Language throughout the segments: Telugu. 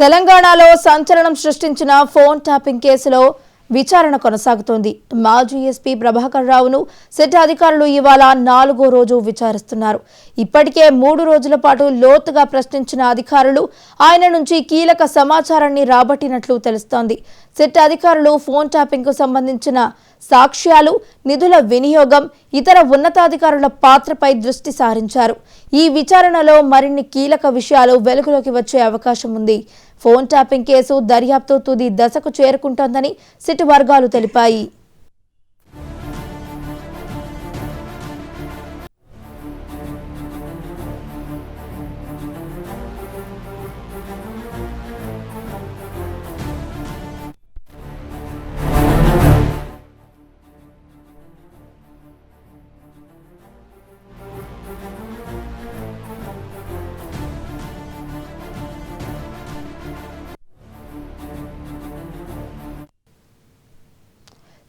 తెలంగాణలో సంచలనం సృష్టించిన ఫోన్ ట్యాపింగ్ కేసులో విచారణ కొనసాగుతోంది. మాజీ ఎస్పీ ప్రభాకర్ రావును సిట్ అధికారులు ఇవాళ 4వ రోజు విచారిస్తున్నారు. ఇప్పటికే 3 రోజుల పాటు లోతుగా ప్రశ్నించిన అధికారులు ఆయన నుంచి కీలక సమాచారాన్ని రాబట్టినట్లు తెలుస్తోంది. సిట్ అధికారులు ఫోన్ ట్యాపింగ్ కు సంబంధించిన సాక్ష్యాలు, నిధుల వినియోగం, ఇతర ఉన్నతాధికారుల పాత్రపై దృష్టి సారించారు. ఈ విచారణలో మరిన్ని కీలక విషయాలు వెలుగులోకి వచ్చే అవకాశం ఉంది. ఫోన్ ట్యాపింగ్ కేసు దర్యాప్తు తుది దశకు చేరుకుంటోందని సిట్ వర్గాలు తెలిపాయి.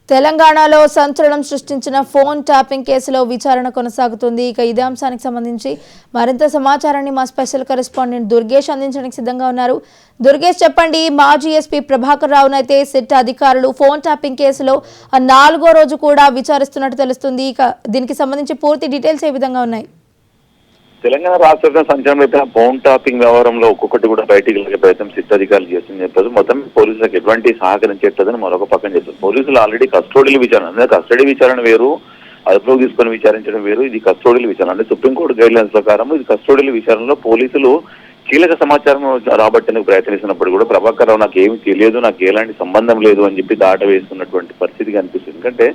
తెలంగాణలో సంచలనం సృష్టించిన ఫోన్ ట్యాపింగ్ కేసులో విచారణ కొనసాగుతుంది. ఇక ఇదే అంశానికి సంబంధించి మరింత సమాచారాన్ని మా స్పెషల్ కరెస్పాండెంట్ దుర్గేష్ అందించడానికి సిద్ధంగా ఉన్నారు. దుర్గేష్, చెప్పండి. మాజీ ఎస్పీ ప్రభాకర్ రావునైతే సిట్ అధికారులు ఫోన్ ట్యాపింగ్ కేసులో 4వ రోజు కూడా విచారిస్తున్నట్టు తెలుస్తుంది. ఇక దీనికి సంబంధించి పూర్తి డీటెయిల్స్ ఏ విధంగా ఉన్నాయి? తెలంగాణ రాష్ట్ర సంచలన ఫోన్ టాపింగ్ వ్యవహారంలో ఒక్కొక్కటి కూడా బయటికి వెళ్ళే ప్రయత్నం సిట్ అధికారులు చేస్తుందని చెప్పారు. మొత్తం పోలీసులకు ఎటువంటి సహకరించట్లేదని మరొక పక్కన చెప్తారు. పోలీసులు ఆల్రెడీ కస్టోడియల్ విచారణ, కస్టడీ విచారణ వేరు, అదుపులోకి తీసుకొని విచారించడం వేరు. ఇది కస్టోడియల్ విచారణ. అంటే సుప్రీంకోర్టు గైడ్ లైన్స్ ప్రకారం ఇది కస్టోడియల్ విచారణలో పోలీసులు కీలక సమాచారం రాబట్టేందుకు ప్రయత్నిస్తున్నప్పుడు కూడా ప్రభాకర్ రావు నాకు ఏమి తెలియదు, నాకు ఎలాంటి సంబంధం లేదు అని చెప్పి దాట వేస్తున్నటువంటి పరిస్థితి కనిపిస్తుంది. ఎందుకంటే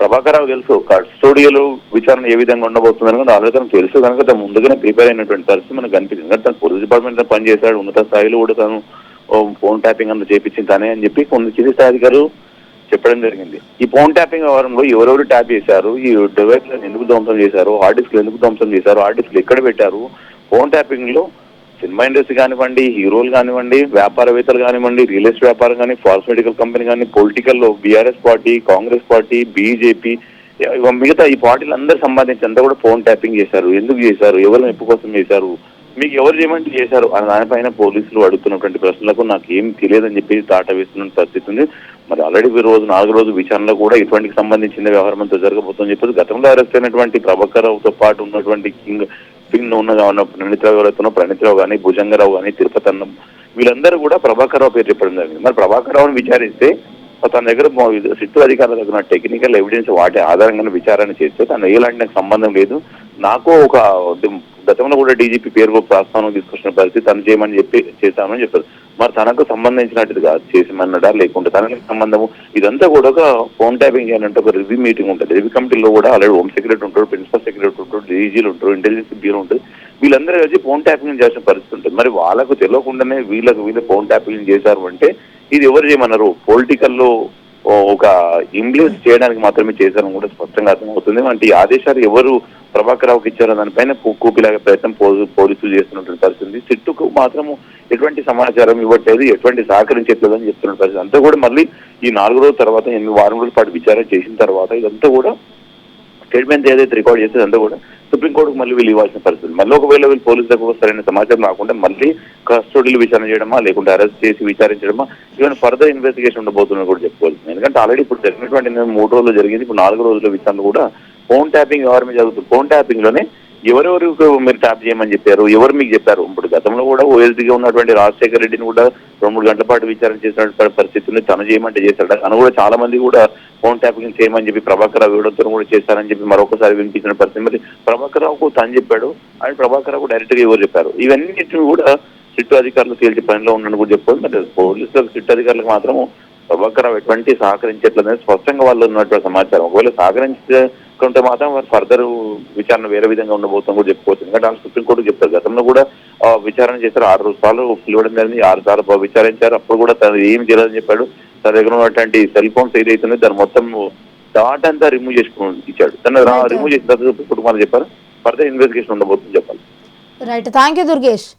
ప్రభాకర్ రావు తెలుసు కస్టోడియల్ విచారణ ఏ విధంగా ఉండబోతుందని కూడా ఆలోచన తెలుసు కనుక తను ముందుగానే ప్రిపేర్ అయినటువంటి పరిస్థితి మనకు కనిపిస్తుంది. తను పోలీస్ డిపార్ట్మెంట్ లో పనిచేశాడు, ఉన్నత స్థాయిలో కూడా తను ఫోన్ ట్యాపింగ్ అంతా చేపించింది తానే అని చెప్పి కొన్ని కింది స్థాయి అధికారులు చెప్పడం జరిగింది. ఈ ఫోన్ ట్యాపింగ్ వ్యవహారంలో ఎవరెవరు ట్యాప్ చేశారు, ఈ డివైస్ ఎందుకు ధ్వంసం చేశారు, హార్డ్ డిస్క్ ఎందుకు ధ్వంసం చేశారు, హార్డ్ డిస్క్ ఎక్కడ పెట్టారు, ఫోన్ ట్యాపింగ్ లో సినిమా ఇండస్ట్రీ కానివ్వండి, హీరోలు కానివ్వండి, వ్యాపారవేత్తలు కానివ్వండి, రియల్ ఎస్టేట్ వ్యాపారం కానీ, ఫార్మాస్యూటికల్ కంపెనీ కానీ, పొలిటికల్లో BRS party, Congress party, BJP, మిగతా ఈ పార్టీలు అందరూ సంబంధించి అంతా కూడా ఫోన్ ట్యాపింగ్ చేశారు. ఎందుకు చేశారు, ఎవరు మెప్పు కోసం చేశారు, మీకు ఎవరు చేయమంటే చేశారు అని దానిపైన పోలీసులు అడుగుతున్నటువంటి ప్రశ్నలకు నాకు ఏం తెలియదని చెప్పి దాట వేస్తున్న పరిస్థితి ఉంది. మరి ఆల్రెడీ 4వ రోజు విచారణలో కూడా ఇటువంటి సంబంధించిన వ్యవహారం అంతా జరగబోతుందని చెప్పి గతంలో అరెస్ట్ అయినటువంటి ప్రభాకర్ రావుతో పాటు ఉన్నటువంటి పింగ్ ఉన్న ప్రణిత్రావు కానీ, భుజంగరావు కానీ, తిరుపతి అన్నం వీళ్ళందరూ కూడా ప్రభాకర్ రావు పేరు చెప్పడం జరిగింది. మరి ప్రభాకర్ రావుని విచారిస్తే తన దగ్గర సిట్టు అధికారుల దగ్గర టెక్నికల్ ఎవిడెన్స్ వాటి ఆధారంగా విచారణ చేస్తే తను ఎలాంటి నాకు సంబంధం లేదు, నాకు ఒక గతంలో కూడా డీజీపీ పేరు ప్రస్తావన తీసుకొచ్చిన పరిస్థితి తను చేయమని చెప్పి చేశామని చెప్పారు. మరి తనకు సంబంధించినట్టుగా కాదు చేసామన్నాడా, లేకుంటే తనకి సంబంధము ఇదంతా కూడా ఒక ఫోన్ ట్యాపింగ్ చేయాలంటే ఒక రివ్యూ మీటింగ్ ఉంటుంది. రివ్యూ కమిటీలో కూడా ఆల్రెడీ హోమ్ సెక్రటరీ ఉంటాడు, ప్రిన్సిపల్ సెక్రటరీ ఉంటాడు, డీజీలు ఉంటారు, ఇంటెలిజెన్స్ బ్యూరో ఉంటుంది. వీళ్ళందరూ కలిసి ఫోన్ ట్యాపింగ్ చేసిన పరిస్థితి ఉంటుంది. మరి వాళ్ళకు తెలియకుండానే వీళ్ళు ఫోన్ ట్యాపింగ్ చేశారు అంటే ఇది ఎవరు చేయమన్నారు, పొలిటికల్లో ఒక ఇంప్లూయెన్స్ చేయడానికి మాత్రమే చేశారని కూడా స్పష్టంగా అర్థమవుతుంది. వంటి ఆదేశాలు ఎవరు ప్రభాకర్ రావుకి ఇచ్చారో దానిపైన కూపిలాగే ప్రయత్నం పోలీసులు చేస్తున్నటువంటి పరిస్థితి. సిట్టుకు మాత్రము ఎటువంటి సమాచారం ఇవ్వట్లేదు, ఎటువంటి సహకరించట్లేదు అని చెప్తున్న పరిస్థితి. అంతా కూడా మళ్ళీ ఈ 4 రోజుల తర్వాత 8 వారం రోజుల పాటు విచారణ చేసిన తర్వాత ఇదంతా కూడా స్టేట్మెంట్ ఏదైతే రికార్డ్ చేస్తే అంతా కూడా సుప్రీంకోర్టుకు మళ్ళీ వీళ్ళు ఇవ్వాల్సిన పరిస్థితి. మళ్ళీ ఒకవేళ వీళ్ళు పోలీసులకు సరైన సమాచారం రాకుండా మళ్ళీ కస్టడీలు విచారణ చేయడమా, లేకుంటే అరెస్ట్ చేసి విచారించడమా, ఈవెన్ ఫర్దర్ ఇన్వెస్టిగేషన్ ఉండబోతుందని కూడా చెప్పుకోవాల్సింది. ఎందుకంటే ఆల్రెడీ ఇప్పుడు జరిగినటువంటి 3 రోజులు జరిగింది, ఇప్పుడు 4 రోజుల విచారణ కూడా ఫోన్ ట్యాపింగ్ వ్యవహారమే జరుగుతుంది. ఫోన్ ట్యాపింగ్ లోనే ఎవరెవరికి మీరు ట్యాప్ చేయమని చెప్పారు, ఎవరు మీకు చెప్పారు. ఇప్పుడు గతంలో కూడా ఓఎస్డీగా ఉన్నటువంటి రాజశేఖర రెడ్డిని కూడా 2-3 గంటల పాటు విచారణ చేసిన పరిస్థితిని తను చేయమంటే చేశాడు. తను కూడా చాలా మంది కూడా ఫోన్ ట్యాపింగ్ చేయమని చెప్పి ప్రభాకర్ రావు ఇవ్వడంతో కూడా చేస్తారని చెప్పి మరొకసారి వినిపించిన పరిస్థితి. మరి ప్రభాకర్ రావుకు తను చెప్పాడు అని ప్రభాకర్ రావు డైరెక్ట్ గా ఎవరు చెప్పారు, ఇవన్నిటిని కూడా సిట్టు అధికారులు తేల్చి పనిలో ఉన్నాను కూడా చెప్పుకోవాలి. మరి పోలీసులకు సిట్టు అధికారులకు మాత్రము ప్రభాకర్ రావు ఎటువంటి సహకరించట్లేదని స్పష్టంగా వాళ్ళు ఉన్నటువంటి సమాచారం. ఒకవేళ సహకరించుకుంటే మాత్రం వారు ఫర్దర్ విచారణ వేరే విధంగా ఉండబోతుందని కూడా చెప్పుకోవచ్చు. ఎందుకంటే వాళ్ళు సుప్రీంకోర్టుకు చెప్తారు. గతంలో కూడా విచారణ చేశారు, 6 సార్లు పిలవడం జరిగింది, 6 సార్లు విచారించారు. అప్పుడు కూడా తను ఏం చేయాలని చెప్పాడు. తన దగ్గర ఉన్నటువంటి సెల్ ఫోన్స్ ఏదైతుందో దాన్ని మొత్తం డాట్ అంతా రిమూవ్ చేసుకుని ఇచ్చాడు. తను రిమూవ్ చేసిన తర్వాత సుప్రీంకోర్టు చెప్పారు ఫర్దర్ ఇన్వెస్టిగేషన్ ఉండబోతుంది చెప్పాలి. Right, thank you Durgesh.